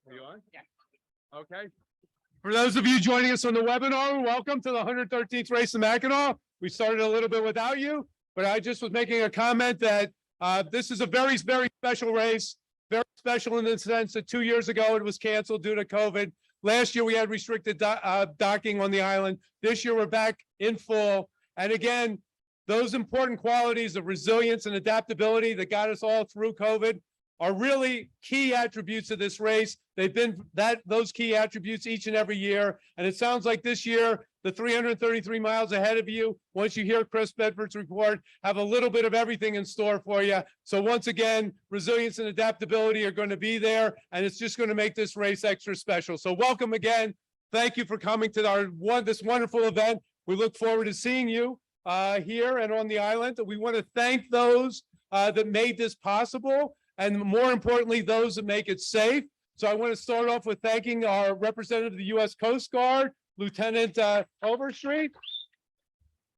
Are you on? Yeah. Okay. For those of you joining us on the webinar, welcome to the 113th race in Mackinac. We started a little bit without you, but I just was making a comment that this is a very, very special race. Very special in the sense that 2 years ago it was canceled due to COVID. Last year we had restricted docking on the island. This year we're back in full. And again, those important qualities of resilience and adaptability that got us all through COVID are really key attributes of this race. They've been those key attributes each and every year. And it sounds like this year, the 333 miles ahead of you, once you hear Chris Bedford's report, have a little bit of everything in store for you. So once again, resilience and adaptability are going to be there, and it's just going to make this race extra special. So welcome again. Thank you for coming to this wonderful event. We look forward to seeing you here and on the island. We want to thank those that made this possible, and more importantly, those that make it safe. So I want to start off with thanking our representative of the U.S. Coast Guard, Lieutenant Overstreet.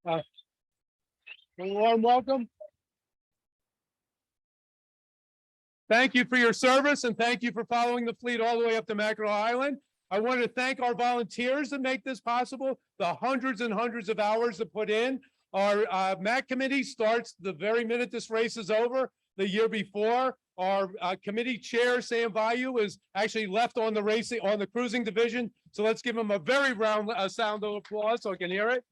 A warm welcome. Thank you for your service, and thank you for following the fleet all the way up to Mackinac Island. I want to thank our volunteers that make this possible, the hundreds and hundreds of hours that put in. Our MAC committee starts the very minute this race is over. The year before, our committee chair, Sam Bayou, is actually left on the cruising division. So let's give him a very round sound of applause so I can hear it.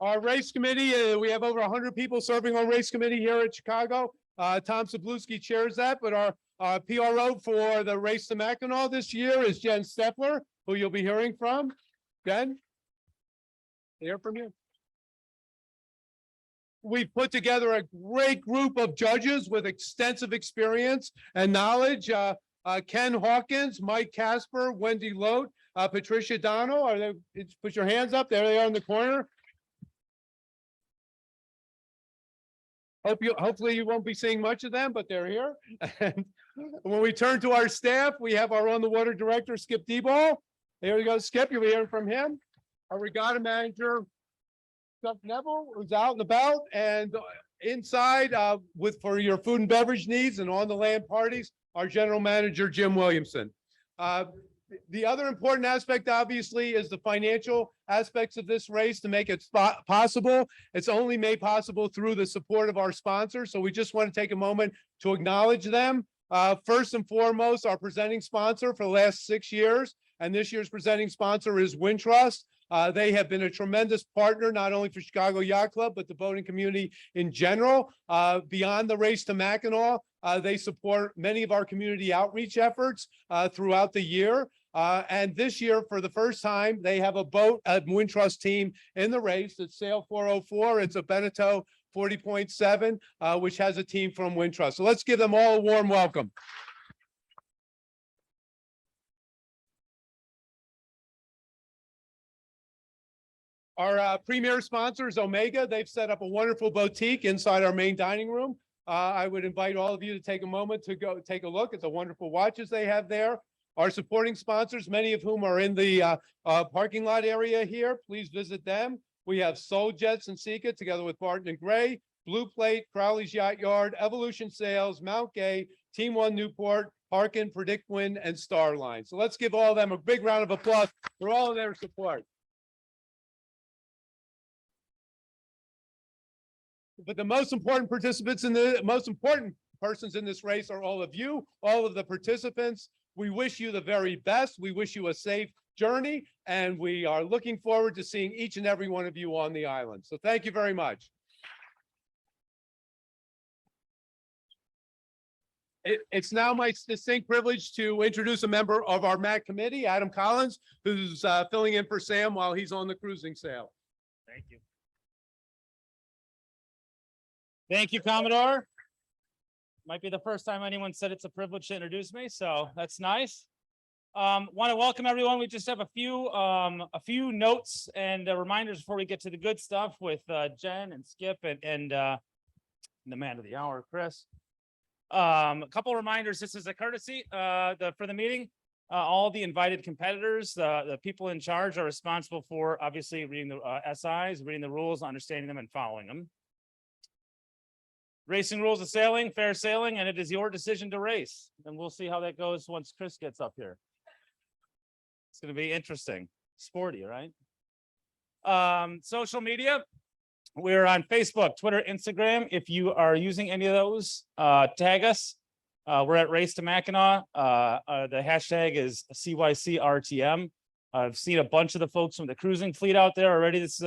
Our race committee, we have over 100 people serving on race committee here at Chicago. Tom Sabluski chairs that, but our PRO for the race to Mackinac this year is Jen Stepler, who you'll be hearing from. Jen, hear from you. We've put together a great group of judges with extensive experience and knowledge. Ken Hawkins, Mike Casper, Wendy Lote, Patricia Dono. Are they? Put your hands up. There they are in the corner. Hopefully you won't be seeing much of them, but they're here. And when we turn to our staff, we have our on the water director, Skip Deball. There we go, Skip. You'll be hearing from him. Our regatta manager, Chuck Neville, who's out and about, and inside for your food and beverage needs and on the land parties, our general manager, Jim Williamson. The other important aspect, obviously, is the financial aspects of this race to make it possible. It's only made possible through the support of our sponsors. So we just want to take a moment to acknowledge them. First and foremost, our presenting sponsor for the last 6 years, and this year's presenting sponsor is Wintrust. They have been a tremendous partner, not only for Chicago Yacht Club, but the boating community in general. Beyond the race to Mackinac, they support many of our community outreach efforts throughout the year. And this year, for the first time, they have a Wintrust team in the race. It's Sail 404. It's a Beneteau 40.7, which has a team from Wintrust. So let's give them all a warm welcome. Our premier sponsor is Omega. They've set up a wonderful boutique inside our main dining room. I would invite all of you to take a moment to go take a look at the wonderful watches they have there. Our supporting sponsors, many of whom are in the parking lot area here, please visit them. We have Soul Jets and Sika together with Barton and Gray, Blue Plate, Crowley's Yacht Yard, Evolution Sales, Mount Gay, Team One Newport, Harkin, Predict Win, and Starline. So let's give all of them a big round of applause for all of their support. But the most important participants persons in this race are all of you, all of the participants. We wish you the very best. We wish you a safe journey, and we are looking forward to seeing each and every one of you on the island. So thank you very much. It's now my distinct privilege to introduce a member of our MAC committee, Adam Collins, who's filling in for Sam while he's on the cruising sail. Thank you. Thank you, Commodore. Might be the first time anyone said it's a privilege to introduce me, so that's nice. Want to welcome everyone. We just have a few notes and reminders before we get to the good stuff with Jen and Skip and the man of the hour, Chris. A couple reminders. This is a courtesy for the meeting. All the invited competitors, the people in charge are responsible for obviously reading the SIs, reading the rules, understanding them, and following them. Racing rules of sailing, fair sailing, and it is your decision to race. And we'll see how that goes once Chris gets up here. It's going to be interesting. Sporty, right? Social media. We're on Facebook, Twitter, Instagram. If you are using any of those, tag us. We're at Race to Mackinac. The hashtag is CYCRTM. I've seen a bunch of the folks from the cruising fleet out there already this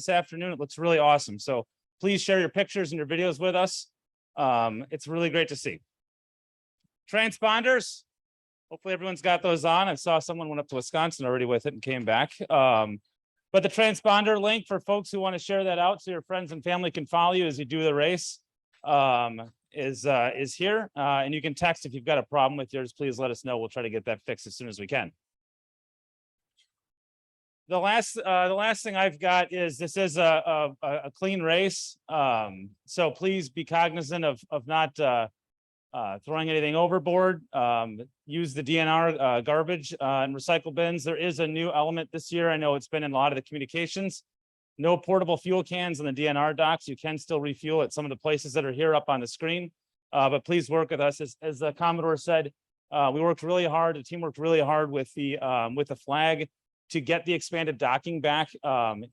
afternoon. It looks really awesome. So please share your pictures and your videos with us. It's really great to see. Transponders. Hopefully everyone's got those on. I saw someone went up to Wisconsin already with it and came back. But the transponder link for folks who want to share that out so your friends and family can follow you as you do the race is here. And you can text if you've got a problem with yours. Please let us know. We'll try to get that fixed as soon as we can. The last thing I've got is this is a clean race. So please be cognizant of not throwing anything overboard. Use the DNR garbage and recycle bins. There is a new element this year. I know it's been in a lot of the communications. No portable fuel cans on the DNR docks. You can still refuel at some of the places that are here up on the screen. But please work with us. As the Commodore said, we worked really hard. The team worked really hard with the flag to get the expanded docking back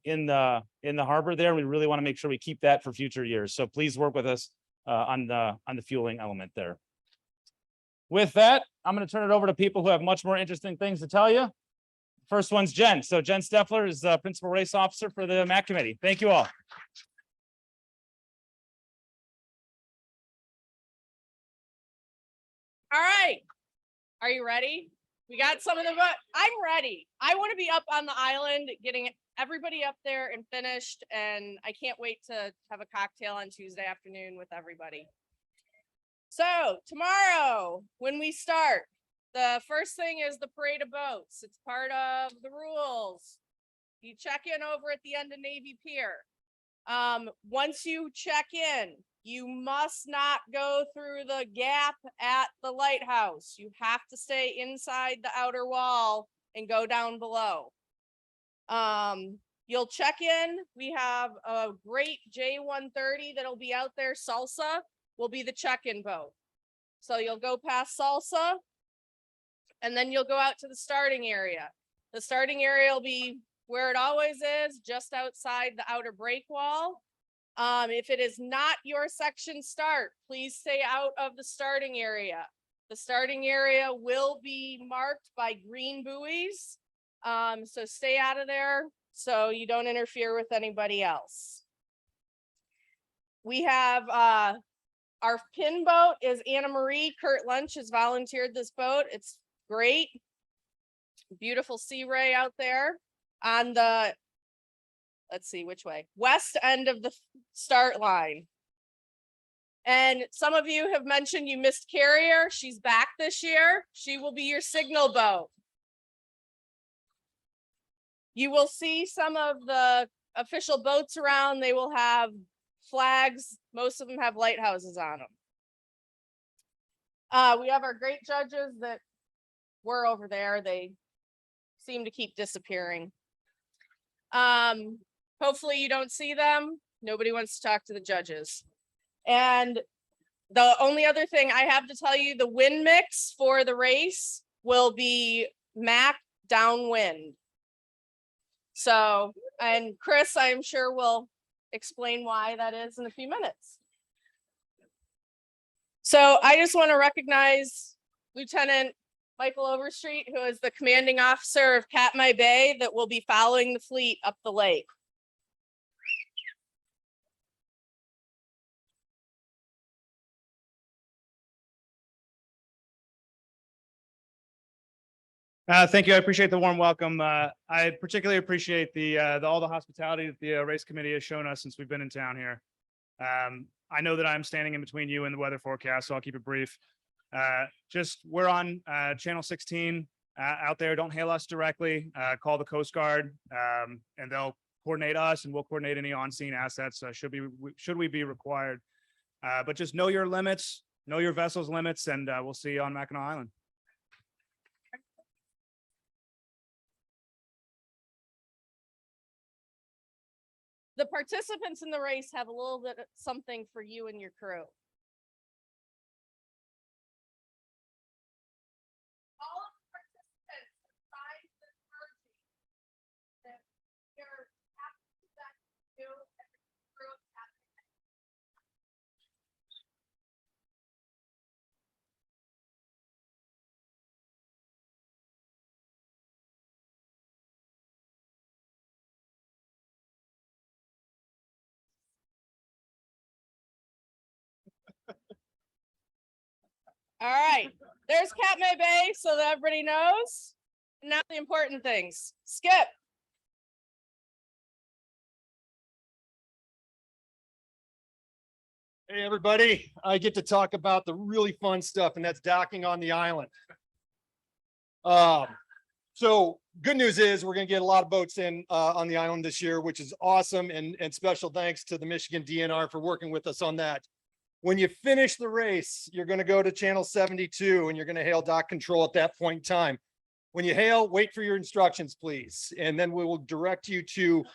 in the harbor there. We really want to make sure we keep that for future years. So please work with us on the fueling element there. With that, I'm going to turn it over to people who have much more interesting things to tell you. First one's Jen. So Jen Steffler is the principal race officer for the MAC committee. Thank you all. All right. Are you ready? We got some of the, I'm ready. I want to be up on the island, getting everybody up there and finished. And I can't wait to have a cocktail on Tuesday afternoon with everybody. So tomorrow, when we start, the first thing is the parade of boats. It's part of the rules. You check in over at the end of Navy Pier. Once you check in, you must not go through the gap at the lighthouse. You have to stay inside the outer wall and go down below. You'll check in. We have a great J130 that'll be out there. Salsa will be the check-in boat. So you'll go past Salsa, and then you'll go out to the starting area. The starting area will be where it always is, just outside the outer break wall. If it is not your section start, please stay out of the starting area. The starting area will be marked by green buoys. So stay out of there so you don't interfere with anybody else. We have our pin boat is Anna Marie. Kurt Lunch has volunteered this boat. It's great. Beautiful sea ray out there on the, let's see which way, west end of the start line. And some of you have mentioned you missed Carrier. She's back this year. She will be your signal boat. You will see some of the official boats around. They will have flags. Most of them have lighthouses on them. We have our great judges that were over there. They seem to keep disappearing. Hopefully you don't see them. Nobody wants to talk to the judges. And the only other thing I have to tell you, the wind mix for the race will be MAC downwind. So, and Chris, I'm sure will explain why that is in a few minutes. So I just want to recognize Lieutenant Michael Overstreet, who is the commanding officer of Katmai Bay that will be following the fleet up the lake. Thank you. I appreciate the warm welcome. I particularly appreciate all the hospitality that the race committee has shown us since we've been in town here. I know that I'm standing in between you and the weather forecast, so I'll keep it brief. We're on channel 16 out there. Don't hail us directly. Call the Coast Guard, and they'll coordinate us, and we'll coordinate any on-scene assets should we be required. But just know your limits, know your vessel's limits, and we'll see you on Mackinac Island. the participants in the race have a little bit of something for you and your crew. All of the participants sign this merging that you're happy that you and the crew have. All right, there's Katmai Bay so that everybody knows. Now the important things. Skip. Hey, everybody, I get to talk about the really fun stuff, and that's docking on the island. So good news is we're gonna get a lot of boats in on the island this year, which is awesome, and special thanks to the Michigan DNR for working with us on that. When you finish the race, you're gonna go to channel 72 and you're gonna hail dock control at that point in time. When you hail, wait for your instructions, please, and then we will direct you to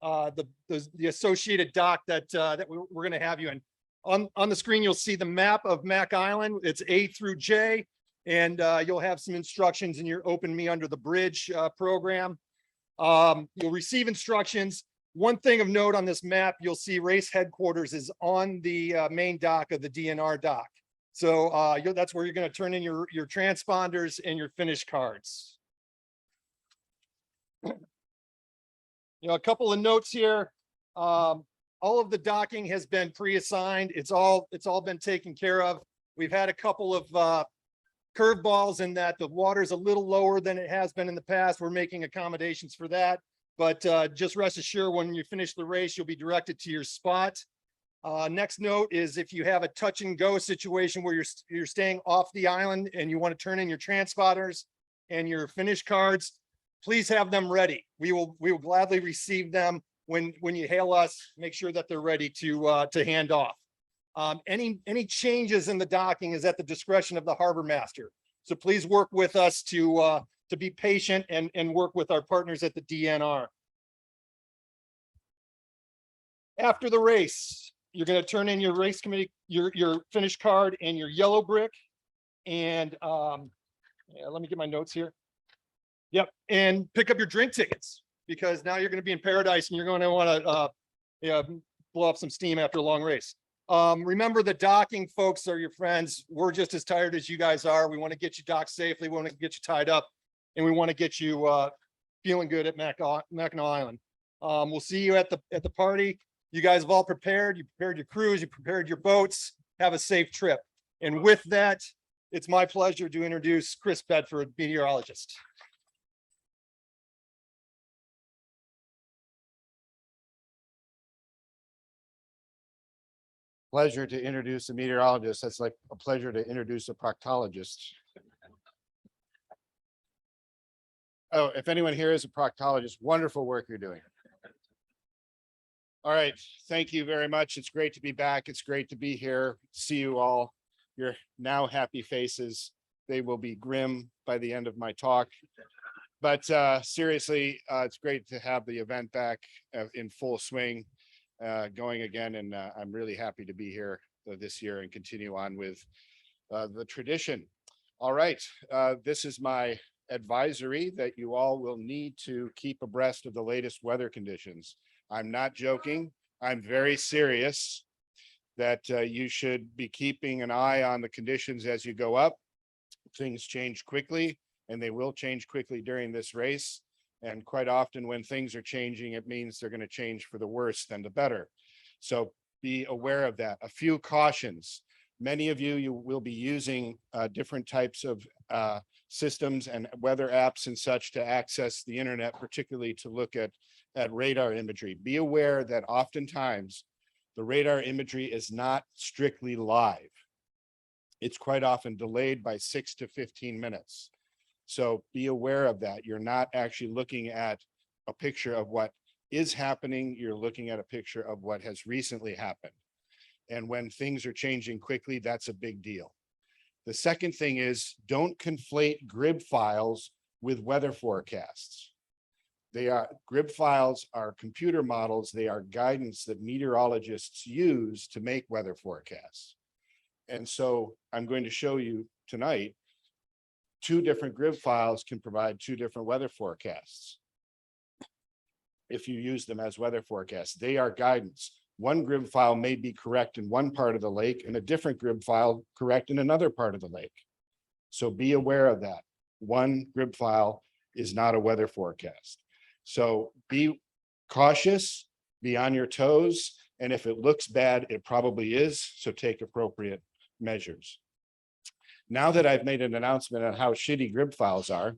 the associated dock that we're gonna have you in. On the screen, you'll see the map of Mack Island. It's A through J, and you'll have some instructions in your Open Me Under the Bridge program. You'll receive instructions. One thing of note on this map, you'll see race headquarters is on the main dock of the DNR dock. So that's where you're going to turn in your transponders and your finish cards. A couple of notes here. All of the docking has been pre-assigned. It's all been taken care of. We've had a couple of curveballs in that the water's a little lower than it has been in the past. We're making accommodations for that. But just rest assured, when you finish the race, you'll be directed to your spot. Next note is if you have a touch and go situation where you're staying off the island and you want to turn in your transponders and your finish cards, please have them ready. We will gladly receive them when you hail us. Make sure that they're ready to hand off. Any changes in the docking is at the discretion of the harbor master. So please work with us to be patient and work with our partners at the DNR. After the race, you're going to turn in your race committee, your finish card and your yellow brick. And let me get my notes here. Yep. And pick up your drink tickets, because now you're going to be in paradise and you're going to want to blow up some steam after a long race. Remember, the docking folks are your friends. We're just as tired as you guys are. We want to get you docked safely. We want to get you tied up, and we want to get you feeling good at Mackinac Island. We'll see you at the party. You guys have all prepared. You prepared your crews. You prepared your boats. Have a safe trip. And with that, it's my pleasure to introduce Chris Bedford, meteorologist. Pleasure to introduce a meteorologist. That's like a pleasure to introduce a proctologist. Oh, if anyone here is a proctologist, wonderful work you're doing. All right, thank you very much. It's great to be back. It's great to be here. See you all. Your now happy faces. They will be grim by the end of my talk. But seriously, it's great to have the event back in full swing. Going again, and I'm really happy to be here this year and continue on with the tradition. All right, this is my advisory that you all will need to keep abreast of the latest weather conditions. I'm not joking. I'm very serious that you should be keeping an eye on the conditions as you go up. Things change quickly, and they will change quickly during this race. And quite often when things are changing, it means they're going to change for the worse than the better. So be aware of that. A few cautions. Many of you will be using different types of systems and weather apps and such to access the internet, particularly to look at radar imagery. Be aware that oftentimes the radar imagery is not strictly live. It's quite often delayed by 6 to 15 minutes. So be aware of that. You're not actually looking at a picture of what is happening. You're looking at a picture of what has recently happened. And when things are changing quickly, that's a big deal. The second thing is, don't conflate grid files with weather forecasts. Grid files are computer models. They are guidance that meteorologists use to make weather forecasts. And so I'm going to show you tonight, two different grid files can provide two different weather forecasts. If you use them as weather forecasts, they are guidance. One grid file may be correct in one part of the lake and a different grid file correct in another part of the lake. So be aware of that. One grid file is not a weather forecast. So be cautious, be on your toes, and if it looks bad, it probably is, so take appropriate measures. Now that I've made an announcement on how shitty grid files are,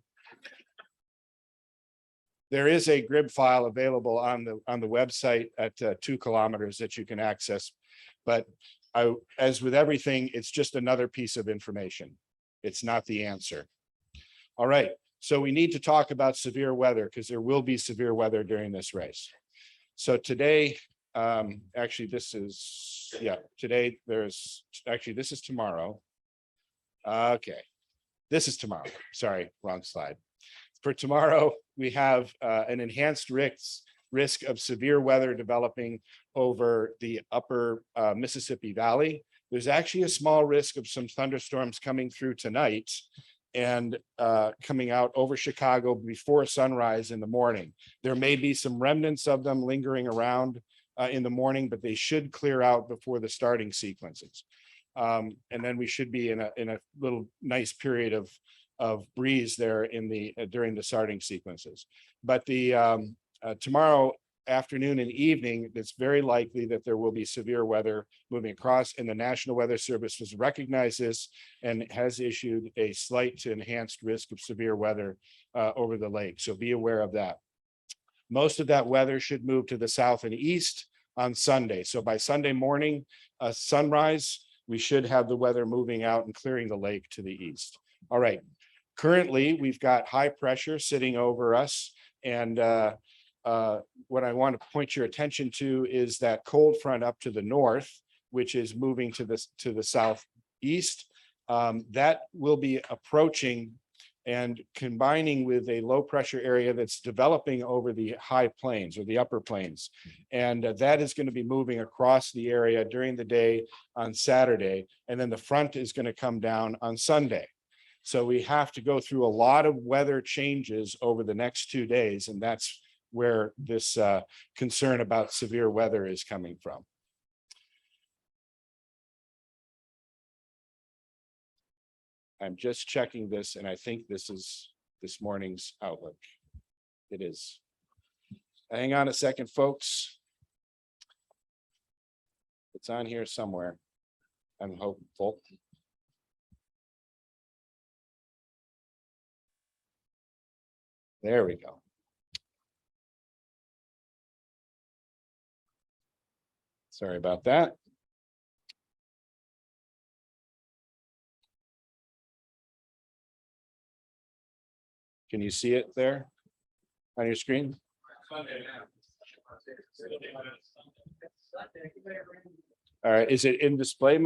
there is a grid file available on the website at 2 kilometers that you can access. But as with everything, it's just another piece of information. It's not the answer. All right, so we need to talk about severe weather because there will be severe weather during this race. So today, actually, this is tomorrow. Okay, this is tomorrow. Sorry, wrong slide. For tomorrow, we have an enhanced risk of severe weather developing over the upper Mississippi Valley. There's actually a small risk of some thunderstorms coming through tonight and coming out over Chicago before sunrise in the morning. There may be some remnants of them lingering around in the morning, but they should clear out before the starting sequences. And then we should be in a little nice period of breeze there during the starting sequences. But tomorrow afternoon and evening, it's very likely that there will be severe weather moving across, and the National Weather Service has recognized this and has issued a slight to enhanced risk of severe weather over the lake. So be aware of that. Most of that weather should move to the south and east on Sunday. So by Sunday morning, sunrise, we should have the weather moving out and clearing the lake to the east. All right. Currently, we've got high pressure sitting over us. And what I want to point your attention to is that cold front up to the north, which is moving to the southeast. That will be approaching and combining with a low pressure area that's developing over the high plains or the upper plains. And that is going to be moving across the area during the day on Saturday. And then the front is going to come down on Sunday. So we have to go through a lot of weather changes over the next 2 days. And that's where this concern about severe weather is coming from. I'm just checking this, and I think this is this morning's outlook. It is. Hang on a second, folks. It's on here somewhere. I'm hopeful. There we go. Sorry about that. Can you see it there on your screen? All right, is it in display?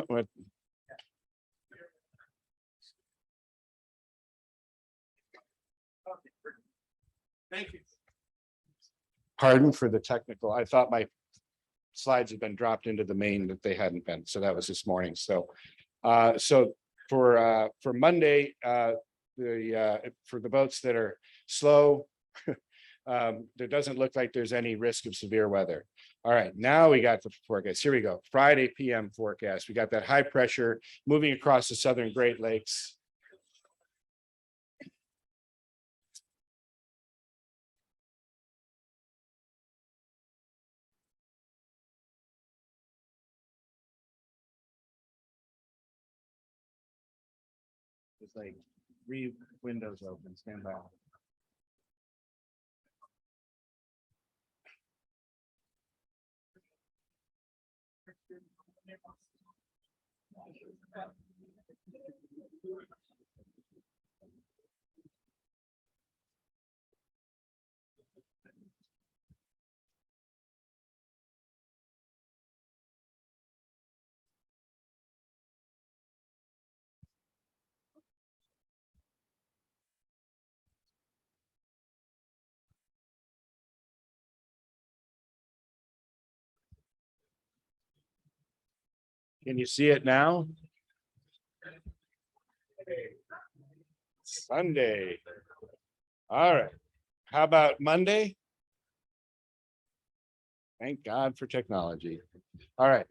Thank you. Pardon for the technical. I thought my slides had been dropped into the main that they hadn't been. So that was this morning. So for Monday, for the boats that are slow, there doesn't look like there's any risk of severe weather. All right, now we got the forecast. Here we go. Friday PM forecast. We got that high pressure moving across the southern Great Lakes. It's like 3 windows open. Stand by. Can you see it now? Sunday. All right. How about Monday? Thank God for technology. All right.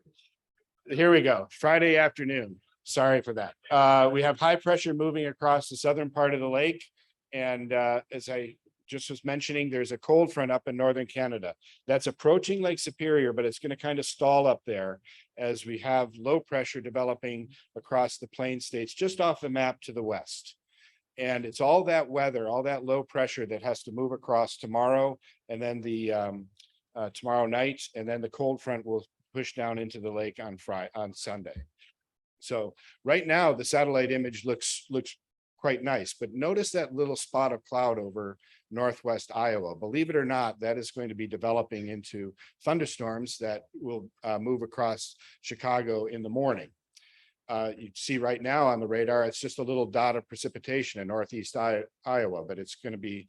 Here we go. Friday afternoon. Sorry for that. We have high pressure moving across the southern part of the lake. And as I just was mentioning, there's a cold front up in northern Canada that's approaching Lake Superior, but it's going to kind of stall up there as we have low pressure developing across the plain states just off the map to the west. And it's all that weather, all that low pressure that has to move across tomorrow and then the tomorrow night, and then the cold front will push down into the lake on Sunday. So right now the satellite image looks quite nice, but notice that little spot of cloud over northwest Iowa. Believe it or not, that is going to be developing into thunderstorms that will move across Chicago in the morning. You see right now on the radar, it's just a little dot of precipitation in northeast Iowa, but it's going to be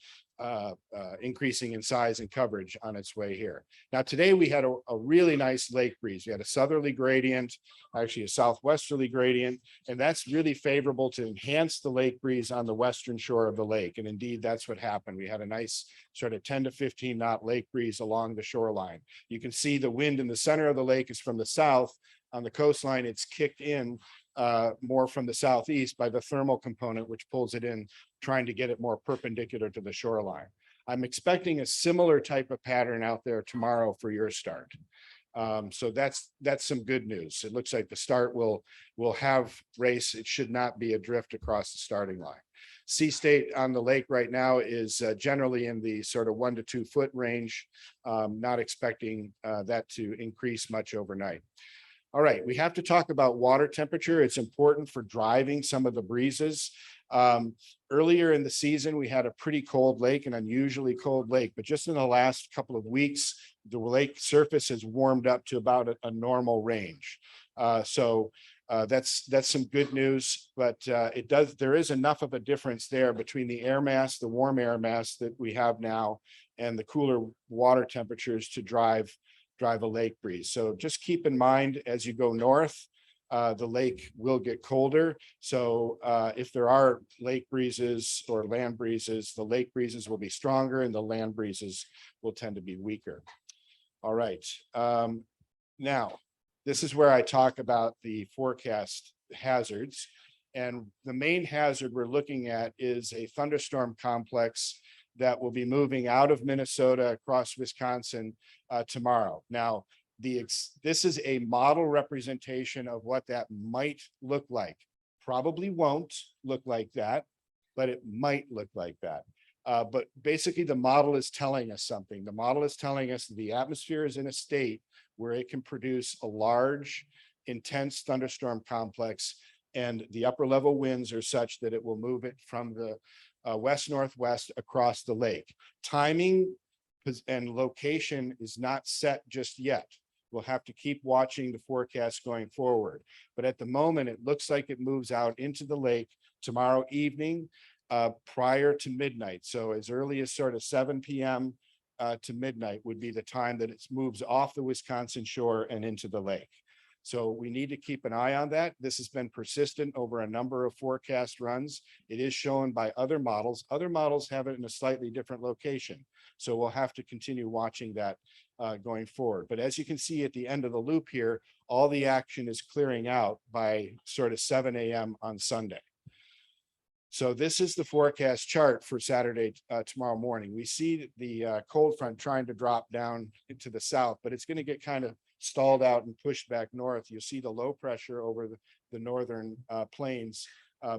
increasing in size and coverage on its way here. Now, today we had a really nice lake breeze. We had a southerly gradient, actually a southwesterly gradient, and that's really favorable to enhance the lake breeze on the western shore of the lake. And indeed, that's what happened. We had a nice sort of 10 to 15 knot lake breeze along the shoreline. You can see the wind in the center of the lake is from the south. On the coastline, it's kicked in more from the southeast by the thermal component, which pulls it in, trying to get it more perpendicular to the shoreline. I'm expecting a similar type of pattern out there tomorrow for your start. So that's some good news. It looks like the start will have race. It should not be a drift across the starting line. Sea state on the lake right now is generally in the sort of 1 to 2 foot range. Not expecting that to increase much overnight. All right, we have to talk about water temperature. It's important for driving some of the breezes. Earlier in the season, we had a pretty cold lake, an unusually cold lake, but just in the last couple of weeks, the lake surface has warmed up to about a normal range. So that's some good news, but there is enough of a difference there between the air mass, the warm air mass that we have now, and the cooler water temperatures to drive a lake breeze. So just keep in mind as you go north, the lake will get colder. So if there are lake breezes or land breezes, the lake breezes will be stronger and the land breezes will tend to be weaker. All right. Now, this is where I talk about the forecast hazards. And the main hazard we're looking at is a thunderstorm complex that will be moving out of Minnesota across Wisconsin tomorrow. Now, this is a model representation of what that might look like. Probably won't look like that, but it might look like that. But basically, the model is telling us something. The model is telling us that the atmosphere is in a state where it can produce a large, intense thunderstorm complex, and the upper level winds are such that it will move it from the west-northwest across the lake. Timing and location is not set just yet. We'll have to keep watching the forecast going forward. But at the moment, it looks like it moves out into the lake tomorrow evening prior to midnight. So as early as sort of 7 p.m. To midnight would be the time that it moves off the Wisconsin shore and into the lake. So we need to keep an eye on that. This has been persistent over a number of forecast runs. It is shown by other models. Other models have it in a slightly different location. So we'll have to continue watching that going forward. But as you can see at the end of the loop here, all the action is clearing out by sort of 7 a.m. on Sunday. So this is the forecast chart for Saturday, tomorrow morning. We see the cold front trying to drop down into the south, but it's going to get kind of stalled out and pushed back north. You'll see the low pressure over the northern plains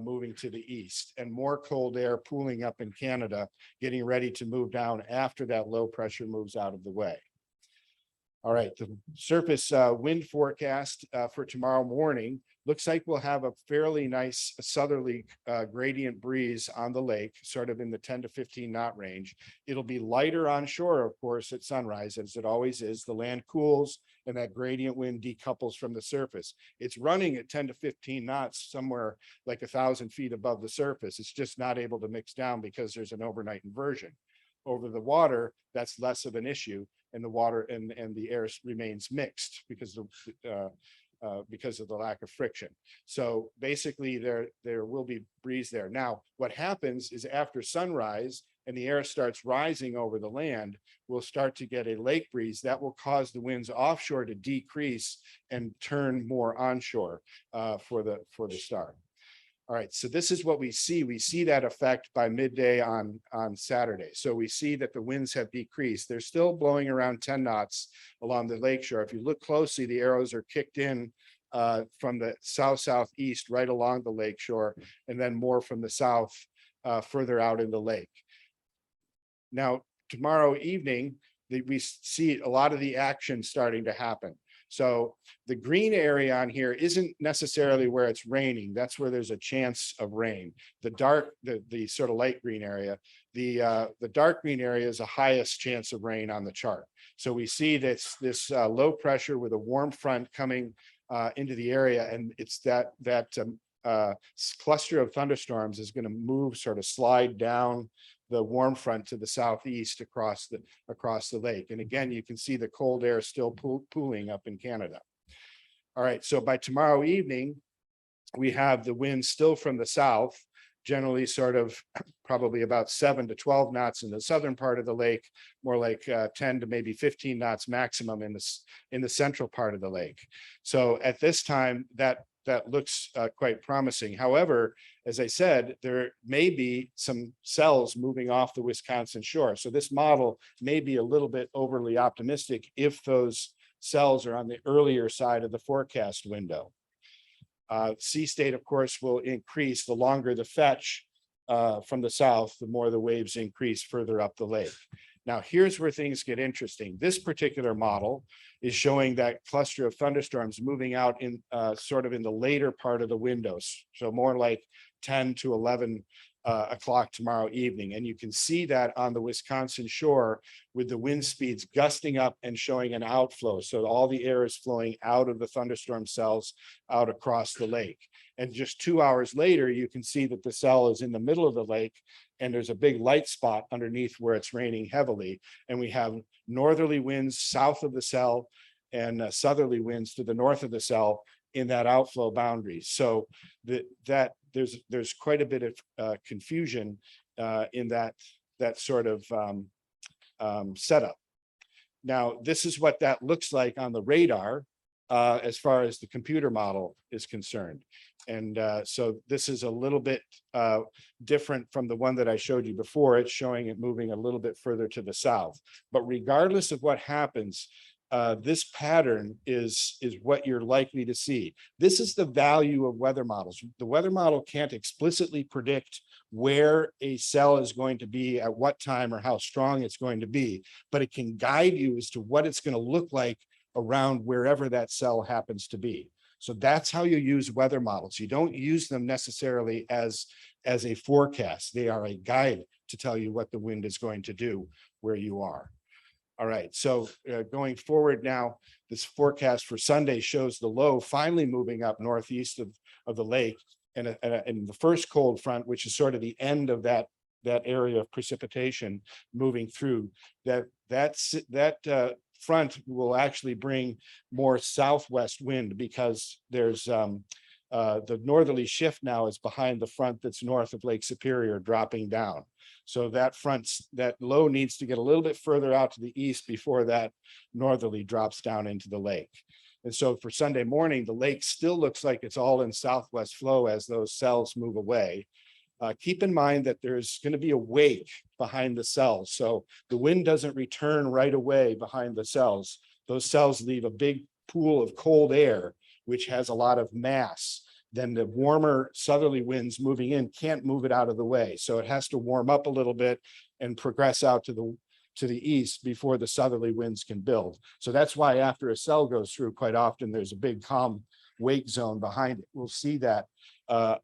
moving to the east, and more cold air pooling up in Canada, getting ready to move down after that low pressure moves out of the way. All right, the surface wind forecast for tomorrow morning looks like we'll have a fairly nice southerly gradient breeze on the lake, sort of in the 10 to 15 knot range. It'll be lighter on shore, of course, at sunrise, as it always is. The land cools and that gradient wind decouples from the surface. It's running at 10 to 15 knots, somewhere like 1,000 feet above the surface. It's just not able to mix down because there's an overnight inversion. Over the water, that's less of an issue, and the water and the air remains mixed because because of the lack of friction. So basically there will be breeze there. Now, what happens is after sunrise and the air starts rising over the land, we'll start to get a lake breeze that will cause the winds offshore to decrease and turn more onshore for the start. All right, so this is what we see. We see that effect by midday on Saturday. So we see that the winds have decreased. They're still blowing around 10 knots along the lakeshore. If you look closely, the arrows are kicked in from the south-southeast right along the lakeshore, and then more from the south further out in the lake. Now, tomorrow evening, we see a lot of the action starting to happen. So the green area on here isn't necessarily where it's raining. That's where there's a chance of rain. The sort of light green area, the dark green area is the highest chance of rain on the chart. So we see this low pressure with a warm front coming into the area, and it's that cluster of thunderstorms is going to move, sort of slide down the warm front to the southeast across the lake. And again, you can see the cold air still pooling up in Canada. All right, so by tomorrow evening, we have the wind still from the south, generally sort of probably about 7 to 12 knots in the southern part of the lake, more like 10 to maybe 15 knots maximum in the central part of the lake. So at this time, that looks quite promising. However, as I said, there may be some cells moving off the Wisconsin shore. So this model may be a little bit overly optimistic if those cells are on the earlier side of the forecast window. Sea state, of course, will increase the longer the fetch from the south, the more the waves increase further up the lake. Now, here's where things get interesting. This particular model is showing that cluster of thunderstorms moving out in sort of in the later part of the windows. So more like 10 to 11 o'clock tomorrow evening. And you can see that on the Wisconsin shore with the wind speeds gusting up and showing an outflow. So all the air is flowing out of the thunderstorm cells out across the lake. And just 2 hours later, you can see that the cell is in the middle of the lake and there's a big light spot underneath where it's raining heavily. And we have northerly winds south of the cell and southerly winds to the north of the cell in that outflow boundary. So that there's quite a bit of confusion in that sort of setup. Now, this is what that looks like on the radar as far as the computer model is concerned. And so this is a little bit different from the one that I showed you before. It's showing it moving a little bit further to the south. But regardless of what happens, this pattern is what you're likely to see. This is the value of weather models. The weather model can't explicitly predict where a cell is going to be at what time or how strong it's going to be, but it can guide you as to what it's going to look like around wherever that cell happens to be. So that's how you use weather models. You don't use them necessarily as a forecast. They are a guide to tell you what the wind is going to do where you are. All right, so going forward now, this forecast for Sunday shows the low finally moving up northeast of the lake, and the first cold front, which is sort of the end of that area of precipitation moving through, that front will actually bring more southwest wind because there's the northerly shift now is behind the front that's north of Lake Superior dropping down. So that low needs to get a little bit further out to the east before that northerly drops down into the lake. And so for Sunday morning, the lake still looks like it's all in southwest flow as those cells move away. Keep in mind that there's going to be a wake behind the cells. So the wind doesn't return right away behind the cells. Those cells leave a big pool of cold air, which has a lot of mass. Then the warmer southerly winds moving in can't move it out of the way. So it has to warm up a little bit and progress out to the east before the southerly winds can build. So that's why after a cell goes through, quite often there's a big calm wake zone behind it. We'll see that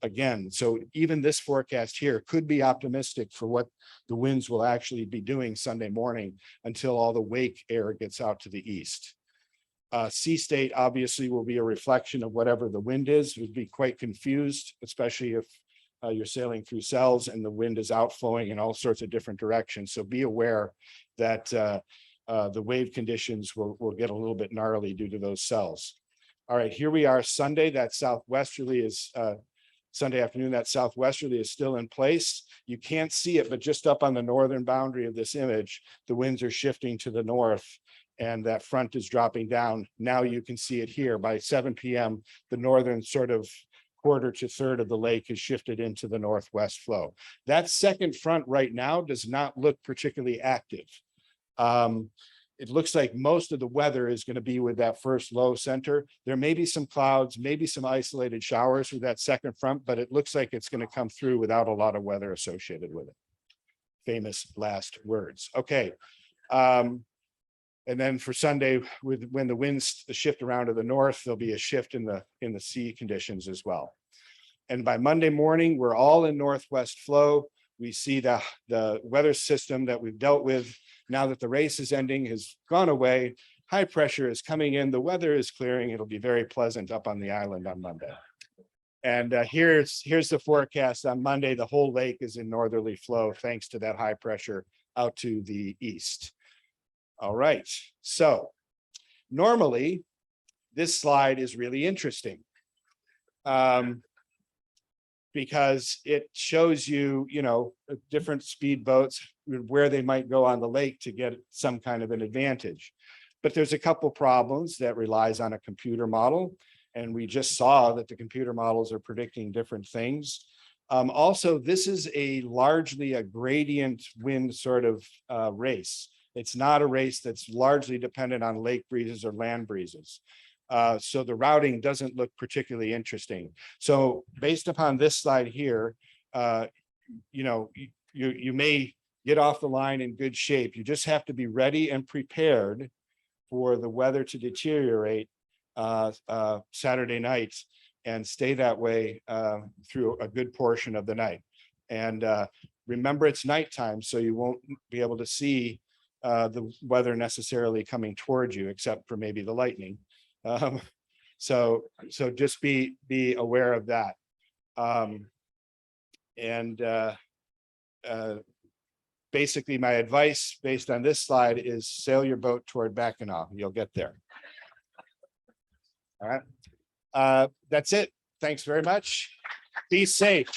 again. So even this forecast here could be optimistic for what the winds will actually be doing Sunday morning until all the wake air gets out to the east. Sea state obviously will be a reflection of whatever the wind is. We'd be quite confused, especially if you're sailing through cells and the wind is outflowing in all sorts of different directions. So be aware that the wave conditions will get a little bit gnarly due to those cells. All right, here we are Sunday, that southwesterly is Sunday afternoon, that southwesterly is still in place. You can't see it, but just up on the northern boundary of this image, the winds are shifting to the north and that front is dropping down. Now you can see it here by 7 p.m. The northern sort of quarter to third of the lake is shifted into the northwest flow. That second front right now does not look particularly active. It looks like most of the weather is going to be with that first low center. There may be some clouds, maybe some isolated showers with that second front, but it looks like it's going to come through without a lot of weather associated with it. Famous last words. Okay. And then for Sunday, when the winds shift around to the north, there'll be a shift in the sea conditions as well. And by Monday morning, we're all in northwest flow. We see the weather system that we've dealt with now that the race is ending has gone away. High pressure is coming in. The weather is clearing. It'll be very pleasant up on the island on Monday. And here's the forecast on Monday. The whole lake is in northerly flow thanks to that high pressure out to the east. All right. So normally this slide is really interesting. Because it shows you, different speedboats, where they might go on the lake to get some kind of an advantage. But there's a couple problems that relies on a computer model. And we just saw that the computer models are predicting different things. Also, this is largely a gradient wind sort of race. It's not a race that's largely dependent on lake breezes or land breezes. So the routing doesn't look particularly interesting. So based upon this slide here, you may get off the line in good shape. You just have to be ready and prepared for the weather to deteriorate Saturday night and stay that way through a good portion of the night. And remember, it's nighttime, so you won't be able to see the weather necessarily coming towards you, except for maybe the lightning. So just be aware of that. Basically my advice based on this slide is sail your boat toward Mackinac. You'll get there. All right. That's it. Thanks very much. Be safe.